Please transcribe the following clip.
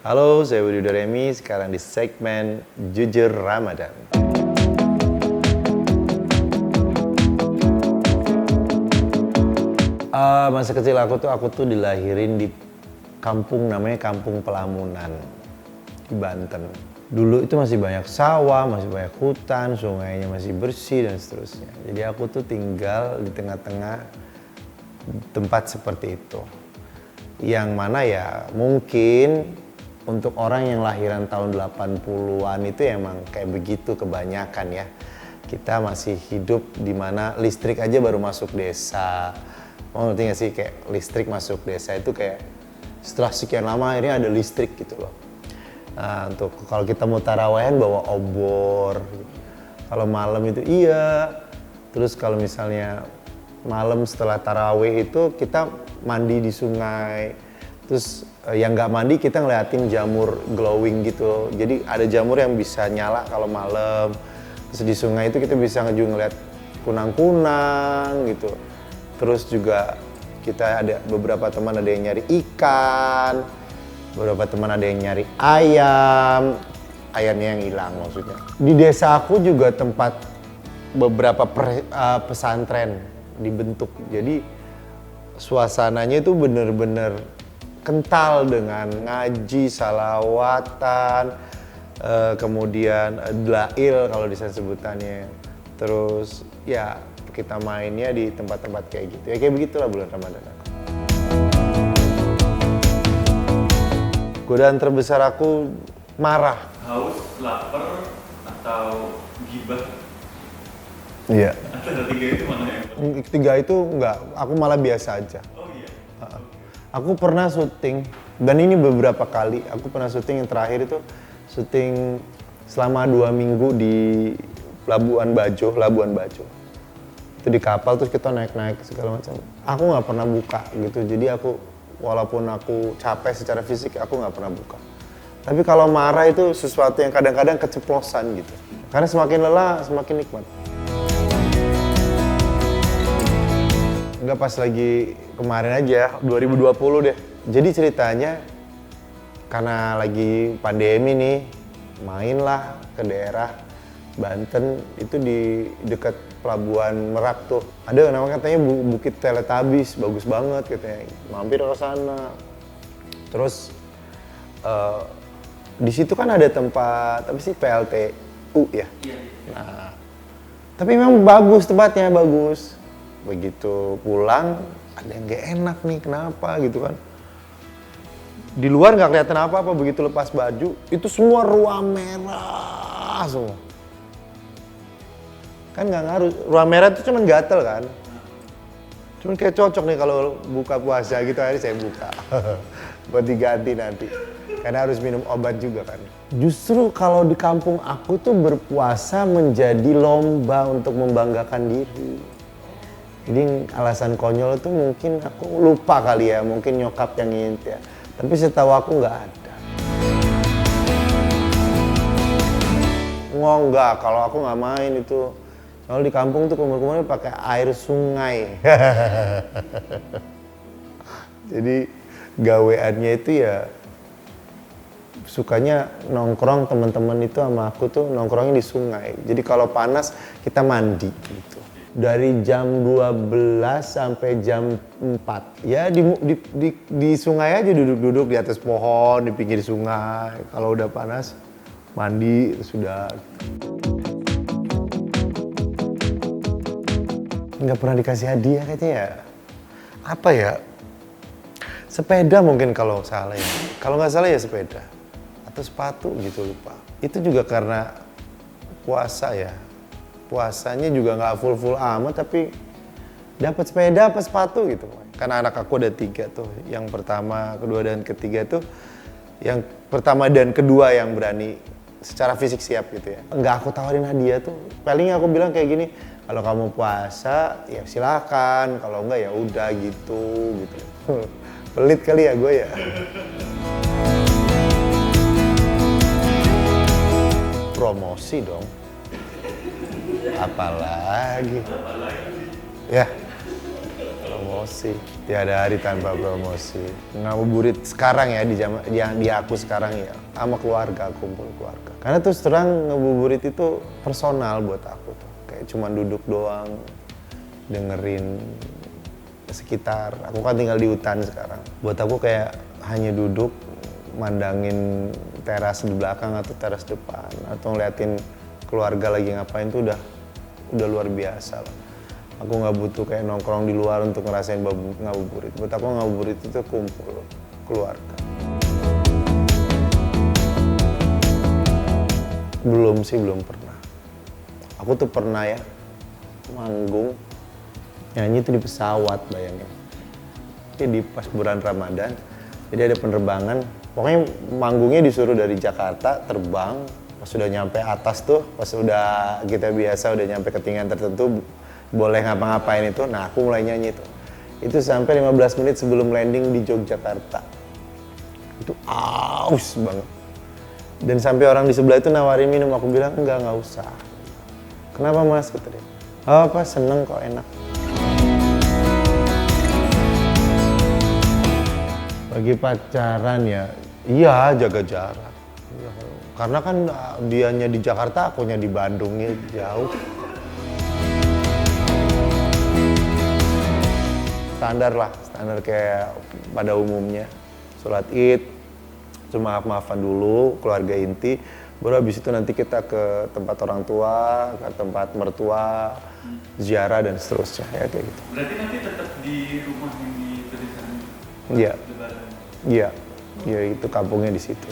Halo, saya Budi Doremi, sekarang di segmen Jujur Ramadan. Masa kecil aku tuh dilahirin di kampung namanya Kampung Pelamunan di Banten. Dulu itu masih banyak sawah, masih banyak hutan, sungainya masih bersih dan seterusnya. Jadi aku tuh tinggal di tengah-tengah tempat seperti itu. Yang mana ya mungkin untuk orang yang lahiran tahun 80-an itu emang kayak begitu kebanyakan ya. Kita masih hidup di mana listrik aja baru masuk desa. Mau ngerti gak sih kayak listrik masuk desa itu kayak setelah sekian lama akhirnya ada listrik gitu loh. Nah, untuk kalau kita mau tarawehan bawa obor. Kalau malam itu iya. Terus kalau misalnya malam setelah tarawih itu kita mandi di sungai. Terus yang nggak mandi kita ngeliatin jamur glowing gitu. Jadi ada jamur yang bisa nyala kalau malam. Terus di sungai itu kita bisa juga ngeliat kunang-kunang gitu. Terus juga kita ada beberapa teman ada yang nyari ikan, beberapa teman ada yang nyari ayamnya yang hilang maksudnya. Di desa aku juga tempat beberapa pesantren dibentuk. Jadi suasananya itu bener-bener kental dengan ngaji, salawatan, kemudian dlail kalau di sana sebutannya. Terus ya kita mainnya di tempat-tempat kayak gitu. Ya kayak begitulah bulan Ramadan aku. Godaan terbesar aku marah. Haus, lapar, atau gibah? Iya. Antara tiga itu mana yang? Tiga itu enggak, aku malah biasa aja. Oh iya. Aku pernah syuting, dan ini beberapa kali. Aku pernah syuting yang terakhir itu syuting selama 2 minggu di Labuan Bajo. Itu di kapal terus kita naik-naik segala macam. Aku nggak pernah buka gitu, jadi aku walaupun aku capek secara fisik, aku nggak pernah buka. Tapi kalau marah itu sesuatu yang kadang-kadang keceplosan gitu. Karena semakin lelah, semakin nikmat. Enggak, pas lagi kemarin aja, 2020 deh. Jadi ceritanya karena lagi pandemi nih, mainlah ke daerah Banten itu di dekat Pelabuhan Merak tuh. Ada namanya katanya Bukit Teletubbies, bagus banget katanya. Mampir ke sana. Terus di situ kan ada tempat apa sih PLTU ya. Nah, tapi memang bagus tempatnya, bagus. Begitu pulang ada yang gak enak nih, kenapa gitu kan. Di luar nggak kelihatan apa-apa, begitu lepas baju itu semua ruam merah semua. Kan nggak ngaruh, ruam merah itu cuman gatel kan. Cuman kayak cocok nih kalau buka puasa gitu, akhirnya saya buka. Buat diganti nanti. Karena harus minum obat juga kan. Justru kalau di kampung aku tuh berpuasa menjadi lomba untuk membanggakan diri. Jadi alasan konyol itu mungkin aku lupa kali ya, mungkin nyokap yang ngintip ya. Tapi setahu aku nggak ada. Enggak, kalau aku nggak main itu. Kalau di kampung tuh kumur-kumurnya pakai air sungai. Jadi gaweannya itu ya sukanya nongkrong, teman-teman itu sama aku tuh nongkrongnya di sungai. Jadi kalau panas kita mandi gitu. Dari jam 12 sampai jam 4. Ya di sungai aja duduk-duduk di atas pohon, di pinggir sungai. Kalau udah panas mandi sudah. Nggak pernah dikasih hadiah kayaknya ya. Apa ya? Sepeda mungkin kalau salah ya. Kalau nggak salah ya sepeda. Atau sepatu gitu, lupa. Itu juga karena puasa ya. Puasanya juga nggak full amat, tapi dapat sepeda apa sepatu gitu. Karena anak aku ada 3 tuh. Yang pertama, kedua, dan ketiga tuh. Yang pertama dan kedua yang berani secara fisik siap gitu ya. Nggak aku tawarin hadiah tuh. Paling aku bilang kayak gini, kalau kamu puasa ya silakan, kalau enggak ya udah gitu. Pelit kali ya gue ya. Promosi dong. Apalagi. Ya. Promosi. promosi. Tiada hari tanpa promosi. Ngabuburit sekarang ya, di aku sekarang ya, sama keluarga, kumpul keluarga. Karena terus terang ngabuburit itu personal buat aku tuh. Kayak cuman duduk doang, dengerin sekitar. Aku kan tinggal di hutan sekarang. Buat aku kayak hanya duduk, mandangin teras di belakang atau teras depan. Atau ngeliatin keluarga lagi ngapain tuh udah luar biasa lah. Aku nggak butuh kayak nongkrong di luar untuk ngerasain ngabuburit. Buat aku ngabuburit itu kumpul keluarga. Belum sih, belum pernah. Aku tuh pernah ya manggung, nyanyi tuh di pesawat, bayangin. Jadi pas bulan Ramadan, jadi ada penerbangan. Pokoknya manggungnya disuruh dari Jakarta terbang. Pas sudah nyampe atas tuh, pas udah kita biasa udah nyampe ketinggian tertentu, boleh ngapa-ngapain itu, nah aku mulai nyanyi tuh. Itu sampai 15 menit sebelum landing di Yogyakarta. Itu aus banget. Dan sampai orang di sebelah itu nawarin minum, aku bilang enggak usah. Kenapa mas? Kata dia. Oh, apa, seneng kok, enak. Bagi pacaran ya, iya jaga jarak. Ya, karena kan dianya di Jakarta, akunya di Bandungnya jauh. Standar kayak pada umumnya. Sholat Id, cuma maaf-maafan dulu, keluarga inti. Baru habis itu nanti kita ke tempat orang tua, ke tempat mertua, ziarah dan seterusnya, ya kayak gitu. Berarti nanti tetap di rumah yang di pedesaan Iya. Lebaran? Iya, itu kampungnya di situ.